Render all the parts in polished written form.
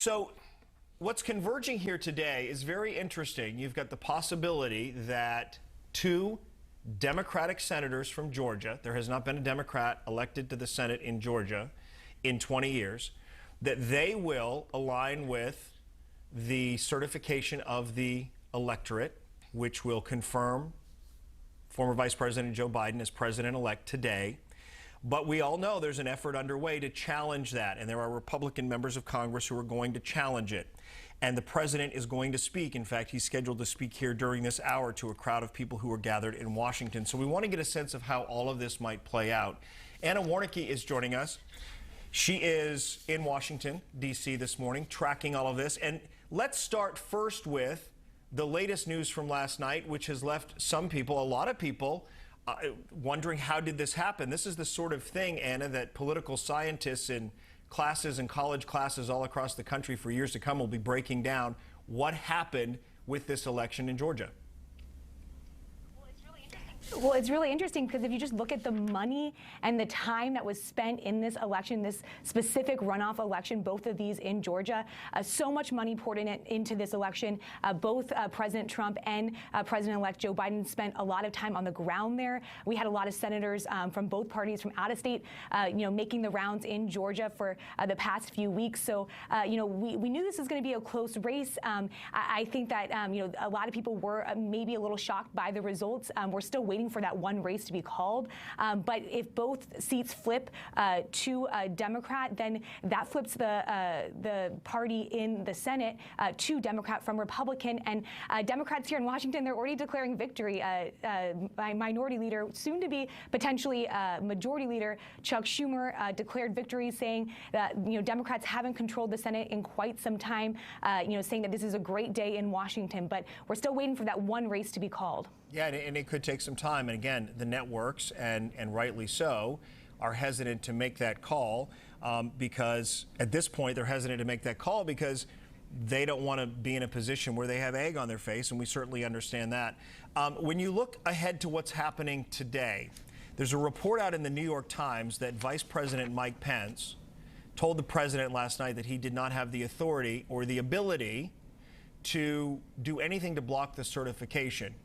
So what's converging here today is very interesting. You've got the possibility that two Democratic senators from Georgia, there has not been a Democrat elected to the Senate in Georgia in 20 years, that they will align with the certification of the electorate, which will confirm former Vice President Joe Biden as president-elect today. But we all know there's an effort underway to challenge that, and there are Republican members of Congress who are going to challenge it. And the president is going to speak. In fact, he's scheduled to speak here during this hour to a crowd of people who are gathered in Washington. So we want to get a sense of how all of this might play out. Anna Warnecke is joining us. She is in Washington, D.C. this morning, tracking all of this. And let's start first with the latest news from last night, which has left some people, a lot of people, wondering how did this happen. This is the sort of thing, Anna, that political scientists in classes and college classes all across the country for years to come will be breaking down what happened with this election in Georgia. Well, it's really interesting because if you just look at the money and the time that was spent in this election, this specific runoff election, both of these in Georgia, so much money poured into this election. Both President Trump and President-elect Joe Biden spent a lot of time on the ground there. We had a lot of senators from both parties from out of state, making the rounds in Georgia for the past few weeks. So, we knew this was going to be a close race. I think that, a lot of people were maybe a little shocked by the results. We're still waiting for that one race to be called. But if both seats flip to a Democrat, then that flips the party in the Senate to Democrat from Republican. And Democrats here in Washington, they're already declaring victory. Minority Leader, soon to be potentially Majority Leader Chuck Schumer declared victory, saying that Democrats haven't controlled the Senate in quite some time. Saying that this is a great day in Washington. But we're still waiting for that one race to be called. Yeah, and it could take some time. And again, the networks, and rightly so, are hesitant to make that call because at this point they're hesitant to make that call because they don't want to be in a position where they have egg on their face, and we certainly understand that. When you look ahead to what's happening today, there's a report out in the New York Times that Vice President Mike Pence told the president last night that he did not have the authority or the ability to do anything to block the certification.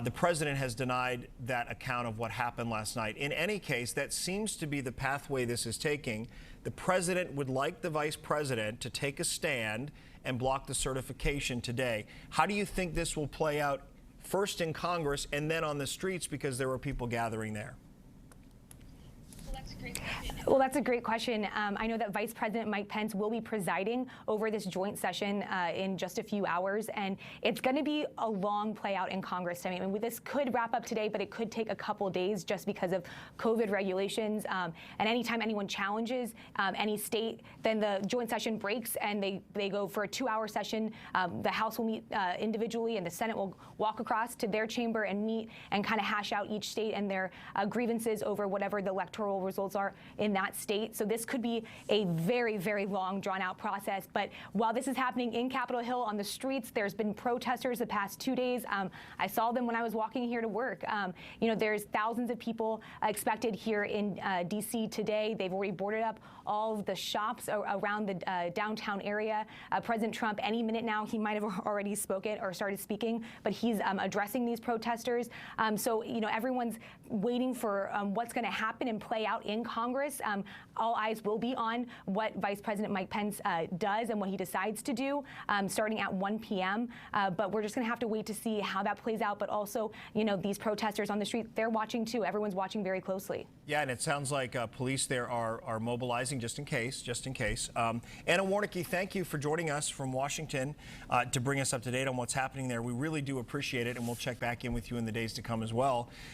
The president has denied that account of what happened last night. In any case, that seems to be the pathway this is taking. The president would like the vice president to take a stand and block the certification today. How do you think this will play out first in Congress and then on the streets, because there were people gathering there? Well, that's a great question. I know that Vice President Mike Pence will be presiding over this joint session in just a few hours, and it's going to be a long play out in Congress. I mean, this could wrap up today, but it could take a couple days just because of COVID regulations. And anytime anyone challenges any state, then the joint session breaks and they go for a 2-hour session. The House will meet individually, and the Senate will walk across to their chamber and meet and kind of hash out each state and their grievances over whatever the electoral results are in that state. So this could be a very, very long, drawn-out process. But while this is happening in Capitol Hill on the streets, there's been protesters the past 2 days. I saw them when I was walking here to work. There's thousands of people expected here in D.C. today. They've already boarded up all of the shops around the downtown area. President Trump, any minute now, he might have already spoken or started speaking, but he's addressing these protesters. So everyone's waiting for what's going to happen and play out in Congress. All eyes will be on what Vice President Mike Pence does and what he decides to do starting at 1 p.m. But we're just going to have to wait to see how that plays out. But also, these protesters on the street, they're watching too. Everyone's watching very closely. Yeah, and it sounds like police there are mobilizing just in case. Anna Warnecke, thank you for joining us from Washington to bring us up to date on what's happening there. We really do appreciate it, and we'll check back in with you in the days to come as well.